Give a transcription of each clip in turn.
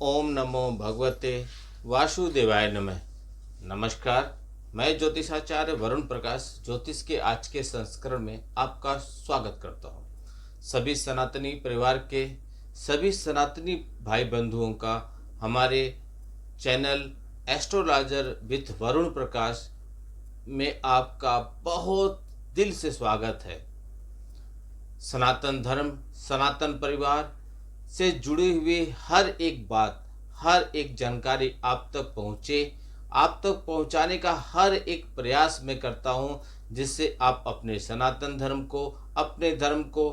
ओम नमो भगवते वासुदेवाय नमः। नमस्कार, मैं ज्योतिषाचार्य वरुण प्रकाश ज्योतिष के आज के संस्करण में आपका स्वागत करता हूँ। सभी सनातनी परिवार के सभी सनातनी भाई बंधुओं का हमारे चैनल एस्ट्रोलॉजर विथ वरुण प्रकाश में आपका बहुत दिल से स्वागत है। सनातन धर्म, सनातन परिवार से जुड़ी हुई हर एक बात, हर एक जानकारी आप तक पहुँचे, आप तक पहुँचाने का हर एक प्रयास मैं करता हूँ, जिससे आप अपने सनातन धर्म को, अपने धर्म को,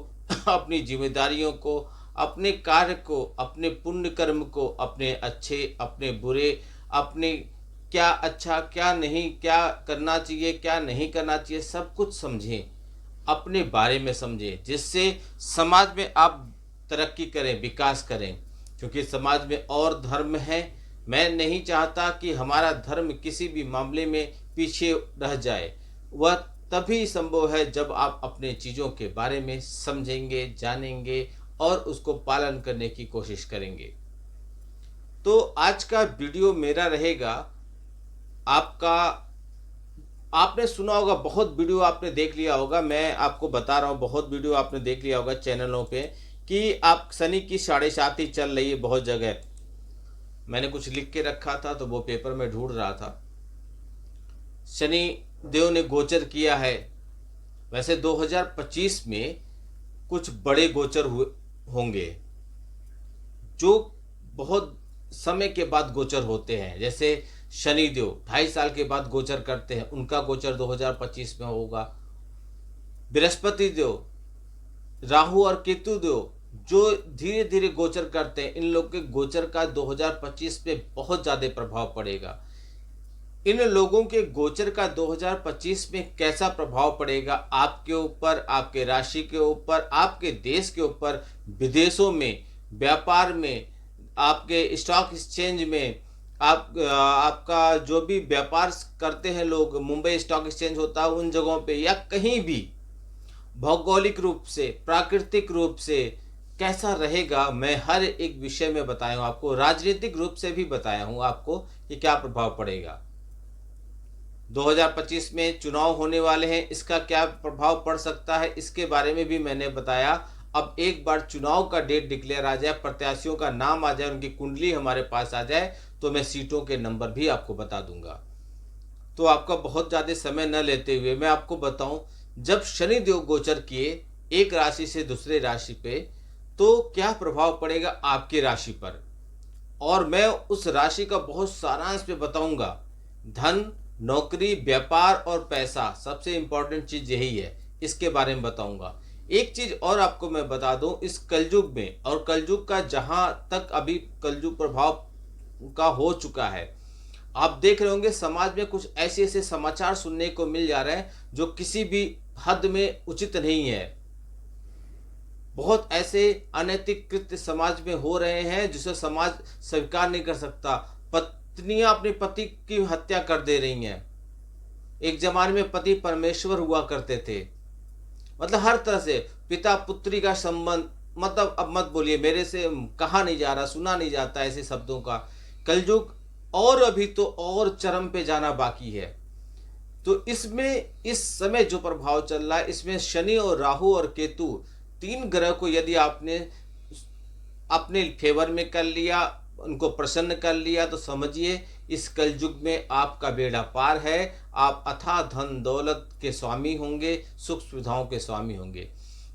अपनी जिम्मेदारियों को, अपने कार्य को, अपने पुण्य कर्म को, अपने अच्छे, अपने बुरे, अपने क्या अच्छा क्या नहीं, क्या करना चाहिए क्या नहीं करना चाहिए, सब कुछ समझें, अपने बारे में समझें, जिससे समाज में आप तरक्की करें, विकास करें। क्योंकि समाज में और धर्म है, मैं नहीं चाहता कि हमारा धर्म किसी भी मामले में पीछे रह जाए। वह तभी संभव है जब आप अपने चीज़ों के बारे में समझेंगे, जानेंगे और उसको पालन करने की कोशिश करेंगे। तो आज का वीडियो मेरा रहेगा आपका। आपने सुना होगा, बहुत वीडियो आपने देख लिया होगा, मैं आपको बता रहा हूँ, बहुत वीडियो आपने देख लिया होगा चैनलों पे कि आप शनि की 7.5 चल रही है बहुत जगह। मैंने कुछ लिख के रखा था तो वो पेपर में ढूंढ रहा था। शनि देव ने गोचर किया है। वैसे 2025 में कुछ बड़े गोचर हुए होंगे जो बहुत समय के बाद गोचर होते हैं। जैसे शनि देव 2.5 साल के बाद गोचर करते हैं, उनका गोचर 2025 में होगा। बृहस्पति देव, राहु और केतु देव जो धीरे धीरे गोचर करते हैं, इन लोग के गोचर का 2025 पे बहुत ज़्यादा प्रभाव पड़ेगा। इन लोगों के गोचर का 2025 में कैसा प्रभाव पड़ेगा आपके ऊपर, आपके राशि के ऊपर, आपके देश के ऊपर, विदेशों में, व्यापार में, आपके स्टॉक एक्सचेंज में, आपका जो भी व्यापार करते हैं लोग, मुंबई स्टॉक एक्सचेंज होता है उन जगहों पे, या कहीं भी भौगोलिक रूप से, प्राकृतिक रूप से कैसा रहेगा, मैं हर एक विषय में बताया हूँ आपको। राजनीतिक रूप से भी बताया हूँ आपको कि क्या प्रभाव पड़ेगा। 2025 में चुनाव होने वाले हैं, इसका क्या प्रभाव पड़ सकता है, इसके बारे में भी मैंने बताया। अब एक बार चुनाव का डेट डिक्लेयर आ जाए, प्रत्याशियों का नाम आ जाए, उनकी कुंडली हमारे पास आ जाए, तो मैं सीटों के नंबर भी आपको बता दूंगा। तो आपका बहुत ज़्यादा समय न लेते हुए मैं आपको बताऊं, जब शनि देव गोचर किए एक राशि से दूसरे राशि पे, तो क्या प्रभाव पड़ेगा आपकी राशि पर, और मैं उस राशि का बहुत सारांश पे बताऊंगा। धन, नौकरी, व्यापार और पैसा, सबसे इंपॉर्टेंट चीज यही है, इसके बारे में बताऊंगा। एक चीज और आपको मैं बता दूं, इस कलयुग में, और कलयुग का जहां तक अभी कलयुग प्रभाव का हो चुका है, आप देख रहे होंगे समाज में कुछ ऐसे ऐसे समाचार सुनने को मिल जा रहे हैं जो किसी भी हद में उचित नहीं है। बहुत ऐसे अनैतिक कृत्य समाज में हो रहे हैं जिसे समाज स्वीकार नहीं कर सकता। पत्नियां अपने पति की हत्या कर दे रही हैं। एक जमाने में पति परमेश्वर हुआ करते थे। मतलब हर तरह से पिता पुत्री का संबंध, मतलब अब मत बोलिए, मेरे से कहा नहीं जा रहा, सुना नहीं जाता ऐसे शब्दों का। कलयुग और अभी तो और चरम पे जाना बाकी है। तो इसमें इस समय जो प्रभाव चल रहा है, इसमें शनि और राहु और केतु, 3 ग्रह को यदि आपने अपने फेवर में कर लिया, उनको प्रसन्न कर लिया, तो समझिए इस कलयुग में आपका बेड़ा पार है। आप अथाह धन दौलत के स्वामी होंगे, सुख सुविधाओं के स्वामी होंगे।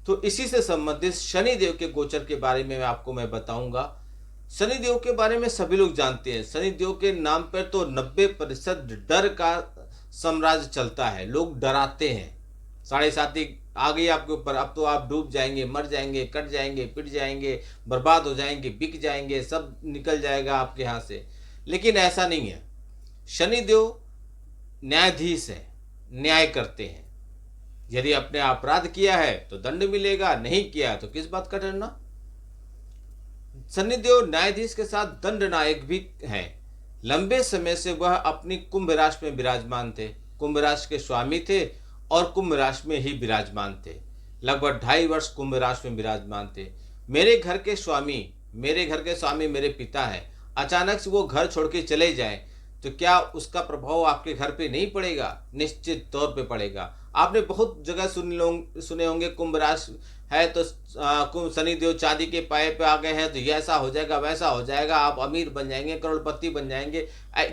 तो इसी से संबंधित शनि देव के गोचर के बारे में आपको मैं बताऊंगा। शनि देव के बारे में सभी लोग जानते हैं। शनि देव के नाम पर तो 90% डर का साम्राज्य चलता है, लोग डराते हैं। 7.5 आ गई आपके ऊपर, अब तो आप डूब जाएंगे, मर जाएंगे, कट जाएंगे, पिट जाएंगे, बर्बाद हो जाएंगे, बिक जाएंगे, सब निकल जाएगा आपके यहाँ से। लेकिन ऐसा नहीं है। शनिदेव न्यायाधीश है, न्याय करते हैं। यदि आपने अपराध किया है तो दंड मिलेगा, नहीं किया तो किस बात का डरना। शनिदेव न्यायाधीश के साथ दंड नायक भी हैं। लंबे समय से वह अपनी कुंभ राशि में विराजमान थे, कुंभ राशि के स्वामी थे और कुंभ राशि में ही विराजमान थे। लगभग 2.5 वर्ष कुंभ राशि में विराजमान थे। मेरे घर के स्वामी मेरे पिता हैं। अचानक से वो घर छोड़ के चले जाएं, तो क्या उसका प्रभाव आपके घर पे नहीं पड़ेगा? निश्चित तौर पे पड़ेगा। आपने बहुत जगह सुने होंगे कुंभ राशि है तो कुंभ शनि देव चांदी के पाए पे आ गए हैं तो ये ऐसा हो जाएगा, वैसा हो जाएगा, आप अमीर बन जाएंगे, करोड़पति बन जाएंगे,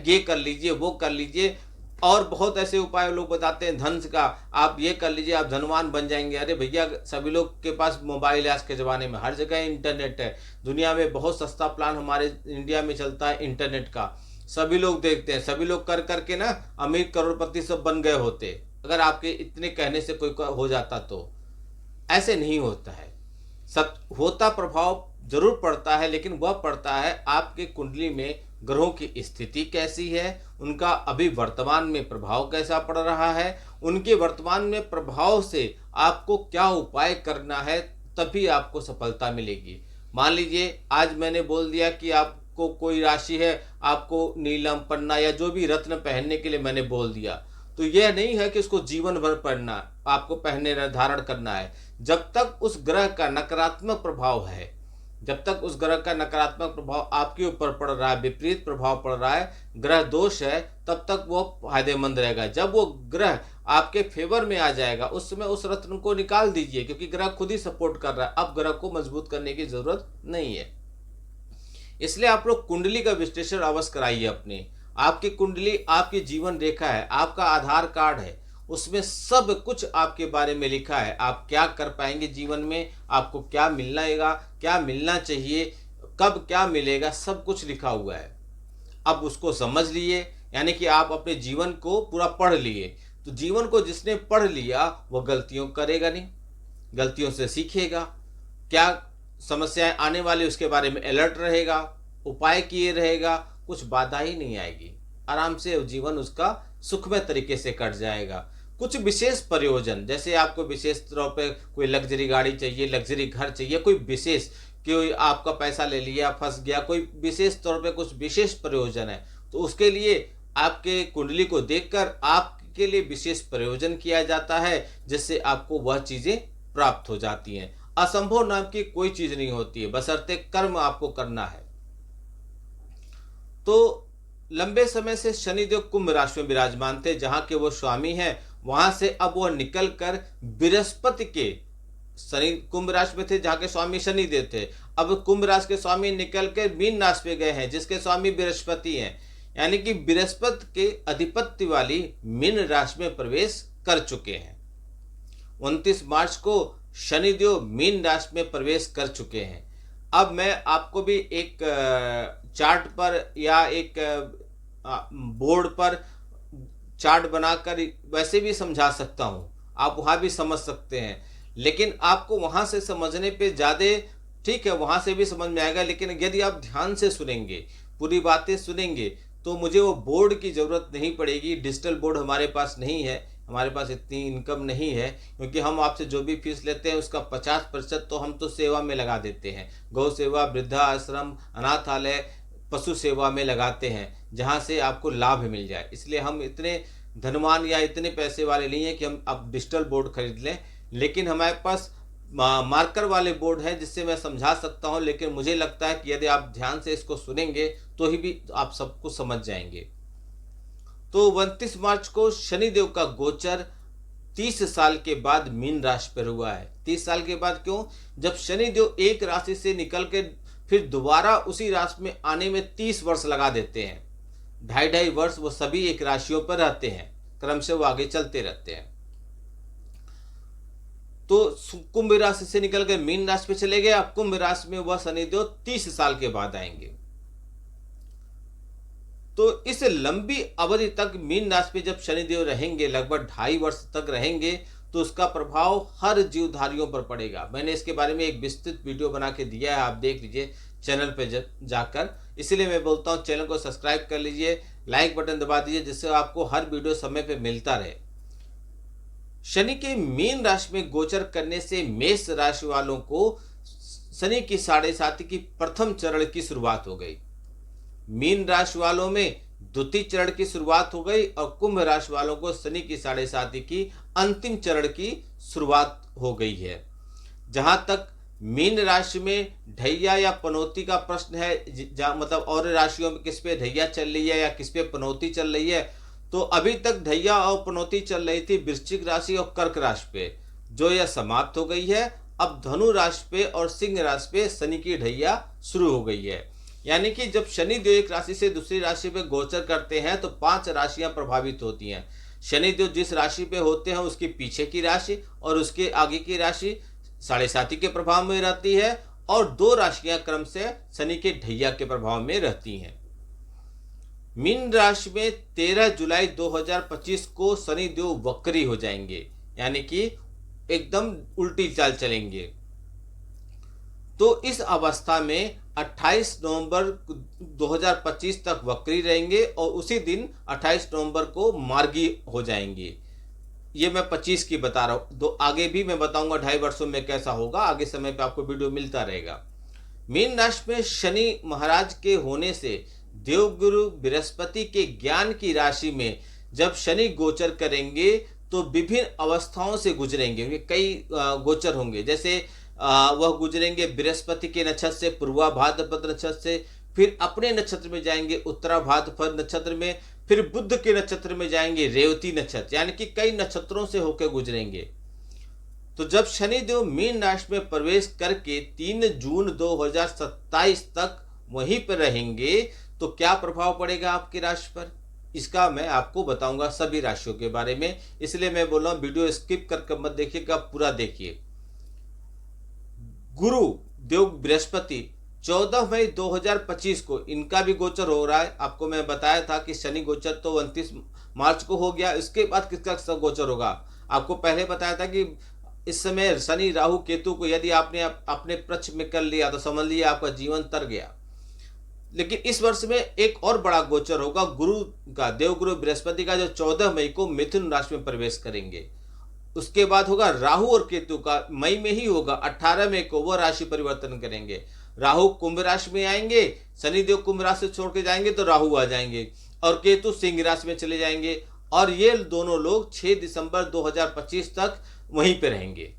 ये कर लीजिए, वो कर लीजिए। और बहुत ऐसे उपाय लोग बताते हैं धन का, आप ये कर लीजिए, आप धनवान बन जाएंगे। अरे भैया, सभी लोग के पास मोबाइल है आज के ज़माने में, हर जगह इंटरनेट है। दुनिया में बहुत सस्ता प्लान हमारे इंडिया में चलता है इंटरनेट का, सभी लोग देखते हैं, सभी लोग कर करके ना अमीर करोड़पति सब बन गए होते, अगर आपके इतने कहने से कोई हो जाता तो। ऐसे नहीं होता है। सब होता, प्रभाव जरूर पड़ता है, लेकिन वह पड़ता है आपके कुंडली में ग्रहों की स्थिति कैसी है, उनका अभी वर्तमान में प्रभाव कैसा पड़ रहा है, उनके वर्तमान में प्रभाव से आपको क्या उपाय करना है, तभी आपको सफलता मिलेगी। मान लीजिए आज मैंने बोल दिया कि आपको कोई राशि है, आपको नीलम पन्ना या जो भी रत्न पहनने के लिए मैंने बोल दिया, तो यह नहीं है कि उसको जीवन भर पहनना, आपको पहनने धारण करना है। जब तक उस ग्रह का नकारात्मक प्रभाव है, जब तक उस ग्रह का नकारात्मक प्रभाव आपके ऊपर पड़ रहा है, विपरीत प्रभाव पड़ रहा है, ग्रह दोष है, तब तक वो फायदेमंद रहेगा। जब वो ग्रह आपके फेवर में आ जाएगा, उस समय उस रत्न को निकाल दीजिए, क्योंकि ग्रह खुद ही सपोर्ट कर रहा है, अब ग्रह को मजबूत करने की जरूरत नहीं है। इसलिए आप लोग कुंडली का विश्लेषण अवश्य कराइए अपने। आपकी कुंडली आपकी जीवन रेखा है, आपका आधार कार्ड है, उसमें सब कुछ आपके बारे में लिखा है। आप क्या कर पाएंगे जीवन में, आपको क्या मिलना क्या मिलना चाहिए, कब क्या मिलेगा, सब कुछ लिखा हुआ है। अब उसको समझ लिए, यानी कि आप अपने जीवन को पूरा पढ़ लिए। तो जीवन को जिसने पढ़ लिया वो गलतियों करेगा नहीं, गलतियों से सीखेगा, क्या समस्याएं आने वाली उसके बारे में अलर्ट रहेगा, उपाय किए रहेगा, कुछ बाधा ही नहीं आएगी, आराम से जीवन उसका सुखमय तरीके से कट जाएगा। कुछ विशेष प्रयोजन, जैसे आपको विशेष तौर पे कोई लग्जरी गाड़ी चाहिए, लग्जरी घर चाहिए, कोई विशेष, कोई आपका पैसा ले लिया फंस गया, कोई विशेष तौर पे कुछ विशेष प्रयोजन है, तो उसके लिए आपके कुंडली को देखकर आपके लिए विशेष प्रयोजन किया जाता है, जिससे आपको वह चीजें प्राप्त हो जाती हैं। असंभव नाम की कोई चीज नहीं होती है, बशर्ते कर्म आपको करना है। तो लंबे समय से शनिदेव कुंभ राशि में विराजमान थे, जहां के वो स्वामी हैं, वहां से अब वो निकलकर बृहस्पति के, शनि कुंभ राशि में थे जहां के स्वामी शनिदेव थे, अब कुंभ राशि के स्वामी निकलकर मीन राशि में गए हैं, जिसके स्वामी बृहस्पति हैं, यानी कि बृहस्पति के अधिपत्य वाली मीन राशि में प्रवेश कर चुके हैं। 29 मार्च को शनिदेव मीन राशि में प्रवेश कर चुके हैं। अब मैं आपको भी एक चार्ट पर या एक बोर्ड पर चार्ट बनाकर वैसे भी समझा सकता हूं, आप वहां भी समझ सकते हैं, लेकिन आपको वहां से समझने पे ज़्यादा ठीक है, वहां से भी समझ में आएगा, लेकिन यदि आप ध्यान से सुनेंगे, पूरी बातें सुनेंगे, तो मुझे वो बोर्ड की ज़रूरत नहीं पड़ेगी। डिजिटल बोर्ड हमारे पास नहीं है, हमारे पास इतनी इनकम नहीं है, क्योंकि हम आपसे जो भी फीस लेते हैं उसका 50% तो हम तो सेवा में लगा देते हैं, गौ सेवा, वृद्धा आश्रम, अनाथालय, पशु सेवा में लगाते हैं, जहां से आपको लाभ मिल जाए। इसलिए हम इतने धनवान या इतने पैसे वाले नहीं हैं कि हम अब डिजिटल बोर्ड खरीद लें, लेकिन हमारे पास मार्कर वाले बोर्ड है जिससे मैं समझा सकता हूं। लेकिन मुझे लगता है कि यदि आप ध्यान से इसको सुनेंगे तो ही भी आप सब कुछ समझ जाएंगे। तो 29 मार्च को शनिदेव का गोचर 30 साल के बाद मीन राशि पर हुआ है। 30 साल के बाद क्यों? जब शनिदेव एक राशि से निकल के फिर दोबारा उसी राशि में आने में 30 वर्ष लगा देते हैं, 2.5 वर्ष वो सभी एक राशियों पर रहते हैं, क्रम से वो आगे चलते रहते हैं। तो कुंभ राशि से निकल के मीन राशि पे चले गए, अब कुंभ राशि में वह शनिदेव 30 साल के बाद आएंगे। तो इस लंबी अवधि तक मीन राशि पे जब शनिदेव रहेंगे, लगभग 2.5 वर्ष तक रहेंगे, तो उसका प्रभाव हर जीवधारियों पर पड़ेगा। मैंने इसके बारे में एक विस्तृत वीडियो बना के दिया है, आप देख लीजिए चैनल पे जाकर। इसीलिए मैं बोलता हूँ चैनल को सब्सक्राइब कर लीजिए, लाइक बटन दबा दीजिए, जिससे आपको हर वीडियो समय पे मिलता रहे। शनि के मीन राशि में गोचर करने से मेष राशि वालों को शनि की 7.5 की प्रथम चरण की शुरुआत हो गई, मीन राशि वालों में द्वितीय चरण की शुरुआत हो गई, और कुंभ राशि वालों को शनि की 7.5 की अंतिम चरण की शुरुआत हो गई है। जहां तक मीन राशि में ढैया या पनौती का प्रश्न है, मतलब और राशियों में किस पे ढैया चल रही है या किस पे पनौती चल रही है, तो अभी तक ढैया और पनौती चल रही थी वृश्चिक राशि और कर्क राशि पे, जो यह समाप्त हो गई है। अब धनु राशि पे और सिंह राशि पे शनि की ढैया शुरू हो गई है। यानी कि जब शनि देव एक राशि से दूसरी राशि पे गोचर करते हैं तो 5 राशियां प्रभावित होती हैं। शनि देव जिस राशि पे होते हैं उसके पीछे की राशि और उसके आगे की राशि साढ़े साथी के प्रभाव में रहती है, और 2 राशियां क्रम से शनि के ढैया के प्रभाव में रहती हैं। मीन राशि में 13 जुलाई 2025 को शनि देव वक्री हो जाएंगे, यानी कि एकदम उल्टी चाल चलेंगे। तो इस अवस्था में 28 नवंबर 2025 तक वक्री रहेंगे और उसी दिन 28 नवंबर को मार्गी हो जाएंगे। ये मैं 25 की बता रहा हूँ, तो आगे भी मैं बताऊंगा 2.5 वर्षों में कैसा होगा, आगे समय पे आपको वीडियो मिलता रहेगा। मीन राशि में शनि महाराज के होने से देवगुरु बृहस्पति के ज्ञान की राशि में जब शनि गोचर करेंगे तो विभिन्न अवस्थाओं से गुजरेंगे, कई गोचर होंगे। जैसे वह गुजरेंगे बृहस्पति के नक्षत्र से पूर्वा भाद्रपद नक्षत्र से, फिर अपने नक्षत्र में जाएंगे उत्तरा भाद्रपद नक्षत्र में, फिर बुध के नक्षत्र में जाएंगे रेवती नक्षत्र, यानी कि कई नक्षत्रों से होकर गुजरेंगे। तो जब शनिदेव मीन राशि में प्रवेश करके 3 जून 2027 तक वहीं पर रहेंगे तो क्या प्रभाव पड़ेगा आपकी राशि पर, इसका मैं आपको बताऊंगा सभी राशियों के बारे में। इसलिए मैं बोल रहा हूं वीडियो स्किप करके मत देखिएगा, पूरा देखिए। गुरु देव बृहस्पति 14 मई 2025 को इनका भी गोचर हो रहा है। आपको मैं बताया था कि शनि गोचर तो 29 मार्च को हो गया, इसके बाद किसका गोचर होगा। आपको पहले बताया था कि इस समय शनि राहु केतु को यदि आपने अपने पक्ष में कर लिया तो समझ लिया आपका जीवन तर गया। लेकिन इस वर्ष में एक और बड़ा गोचर होगा गुरु का, देवगुरु बृहस्पति का, जो 14 मई को मिथुन राशि में प्रवेश करेंगे। उसके बाद होगा राहु और केतु का, मई में ही होगा, 18 मई को वो राशि परिवर्तन करेंगे। राहु कुंभ राशि में आएंगे, शनिदेव कुंभ राशि से छोड़ के जाएंगे तो राहु आ जाएंगे, और केतु सिंह राशि में चले जाएंगे, और ये दोनों लोग 6 दिसंबर 2025 तक वहीं पे रहेंगे।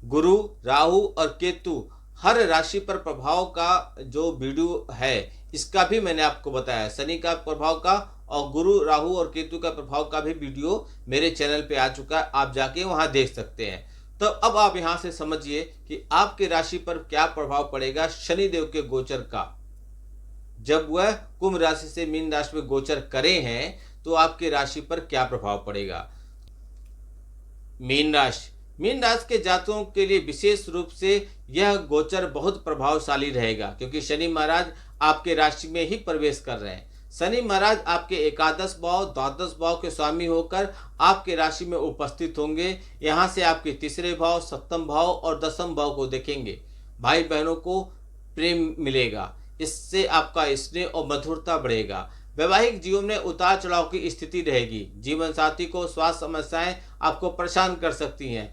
गुरु, राहु और केतु हर राशि पर प्रभाव का जो वीडियो है इसका भी मैंने आपको बताया, शनि का प्रभाव का और गुरु, राहु और केतु का प्रभाव का भी वीडियो मेरे चैनल पे आ चुका है, आप जाके वहां देख सकते हैं। तो अब आप यहां से समझिए कि आपकी राशि पर क्या प्रभाव पड़ेगा शनिदेव के गोचर का। जब वह कुंभ राशि से मीन राशि में गोचर करे हैं तो आपकी राशि पर क्या प्रभाव पड़ेगा। मीन राशि के जातकों के लिए विशेष रूप से यह गोचर बहुत प्रभावशाली रहेगा, क्योंकि शनि महाराज आपके राशि में ही प्रवेश कर रहे हैं। शनि महाराज आपके एकादश भाव, द्वादश भाव के स्वामी होकर आपके राशि में उपस्थित होंगे। यहाँ से आपके तीसरे भाव, सप्तम भाव और दसम भाव को देखेंगे। भाई बहनों को प्रेम मिलेगा, इससे आपका स्नेह और मधुरता बढ़ेगा। वैवाहिक जीवन में उतार चढ़ाव की स्थिति रहेगी। जीवन साथी को स्वास्थ्य समस्याएं आपको परेशान कर सकती हैं,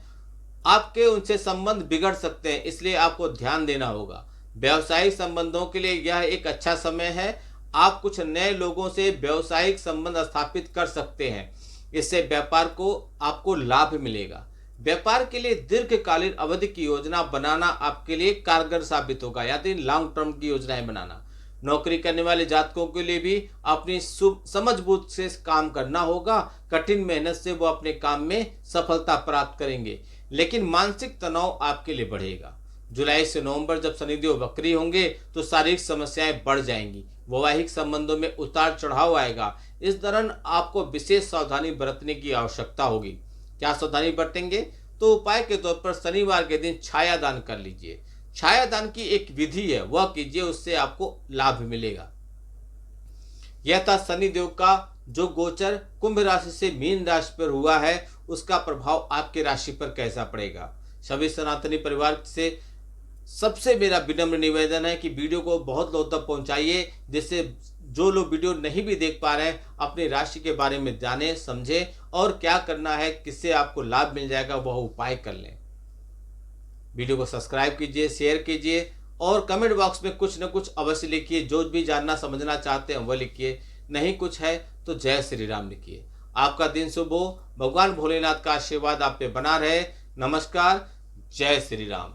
आपके उनसे संबंध बिगड़ सकते हैं, इसलिए आपको ध्यान देना होगा। व्यवसायिक संबंधों के लिए यह एक अच्छा समय है। आप कुछ नए लोगों से व्यवसायिक संबंध स्थापित कर सकते हैं, इससे व्यापार को आपको लाभ मिलेगा। व्यापार के लिए दीर्घकालीन अवधि की योजना बनाना आपके लिए कारगर साबित होगा, यानी लॉन्ग टर्म की योजनाएं बनाना। नौकरी करने वाले जातकों के लिए भी अपनी समझबूझ से काम करना होगा। कठिन मेहनत से वो अपने काम में सफलता प्राप्त करेंगे, लेकिन मानसिक तनाव आपके लिए बढ़ेगा। जुलाई से नवंबर जब शनिदेव वक्री होंगे तो शारीरिक समस्याएं बढ़ जाएंगी, वैवाहिक संबंधों में उतार चढ़ाव आएगा। इस दौरान आपको विशेष सावधानी बरतने की आवश्यकता होगी। क्या सावधानी बरतेंगे? तो उपाय के तौर पर शनिवार के दिन छाया दान कर लीजिए। छाया दान की एक विधि है, वह कीजिए, उससे आपको लाभ मिलेगा। यह था शनिदेव का जो गोचर कुंभ राशि से मीन राशि पर हुआ है, उसका प्रभाव आपके राशि पर कैसा पड़ेगा। सभी सनातनी परिवार से सबसे मेरा विनम्र निवेदन है कि वीडियो को बहुत लोगों तक पहुंचाइए, जिससे जो लोग वीडियो नहीं भी देख पा रहे हैं अपनी राशि के बारे में जाने, समझे और क्या करना है, किससे आपको लाभ मिल जाएगा, वह उपाय कर लें। वीडियो को सब्सक्राइब कीजिए, शेयर कीजिए और कमेंट बॉक्स में कुछ न कुछ अवश्य लिखिए। जो भी जानना समझना चाहते हैं वह लिखिए, नहीं कुछ है तो जय श्री राम लिखिए। आपका दिन शुभ हो, भगवान भोलेनाथ का आशीर्वाद आप पे बना रहे। नमस्कार, जय श्री राम।